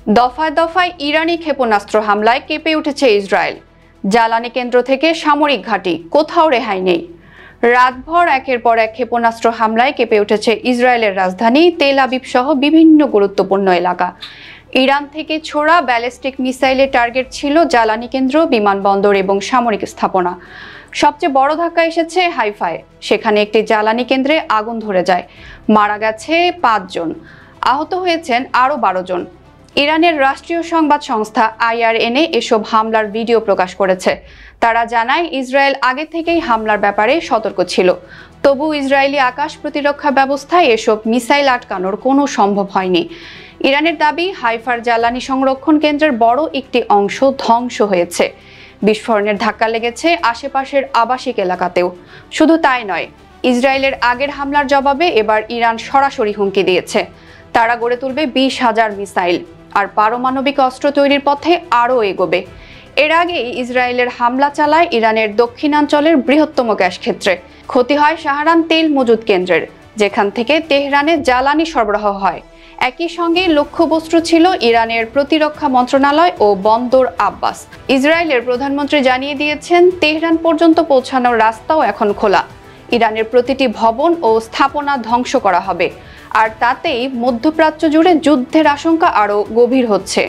দফায় দফায় ইরানি ক্ষেপণাস্ত্র হামলায় কেঁপে উঠেছে ইসরায়েল। জ্বালানি কেন্দ্র থেকে সামরিক ঘাঁটি, কোথাও রেহাই নেই। রাতভর একের পর এক ক্ষেপণাস্ত্র হামলায় কেঁপে উঠেছে ইসরায়েলের রাজধানী তেল আবিব সহ বিভিন্ন গুরুত্বপূর্ণ এলাকা। ইরান থেকে ছোড়া ব্যালিস্টিক মিসাইলের টার্গেট ছিল জ্বালানি কেন্দ্র, বিমানবন্দর এবং সামরিক স্থাপনা। সবচেয়ে বড় ধাক্কা এসেছে হাইফায়। সেখানে একটি জ্বালানি কেন্দ্রে আগুন ধরে যায়, মারা গেছে ৫ জন, আহত হয়েছেন আরও ১২ জন। ইরানের রাষ্ট্রীয় সংবাদ সংস্থা IRNA এসব হামলার ভিডিও প্রকাশ করেছে। তারা জানায় ইসরায়েল আগে থেকেই হামলার ব্যাপারে সতর্ক ছিল। তবু ইসরায়েলি আকাশ প্রতিরক্ষা ব্যবস্থায় এসব মিসাইল আটকানোর কোনো সম্ভব হয়নি। ইরানের দাবি, হাইফার জ্বালানি সংরক্ষণ কেন্দ্রের বড় একটি অংশ ধ্বংস হয়েছে। বিস্ফোরণের ধাক্কা লেগেছে আশেপাশের আবাসিক এলাকাতেও। শুধু তাই নয়, ইসরায়েলের আগের হামলার জবাবে এবার ইরান সরাসরি হুমকি দিয়েছে। তারা গড়ে তুলবে ২০,০০০ মিসাইল আর পারমাণবিক অস্ত্র তৈরির পথে আরও এগোবে। এর আগেই ইসরায়েলের হামলা চালায় ইরানের দক্ষিণাঞ্চলের বৃহত্তম গ্যাস ক্ষেত্রে। ক্ষতি হয় শাহরান তেল মজুদ কেন্দ্রের, যেখান থেকে তেহরানে জ্বালানি সরবরাহ হয়। একই সঙ্গে লক্ষ্যবস্তু ছিল ইরানের প্রতিরক্ষা মন্ত্রণালয় ও বন্দর আব্বাস। ইসরায়েলের প্রধানমন্ত্রী জানিয়ে দিয়েছেন, তেহরান পর্যন্ত পৌঁছানোর রাস্তাও এখন খোলা। ইরানের প্রতিটি ভবন ও স্থাপনা ধ্বংস করা হবে, আর তাতেই মধ্যপ্রাচ্য জুড়ে যুদ্ধের আশঙ্কা আরও গভীর হচ্ছে।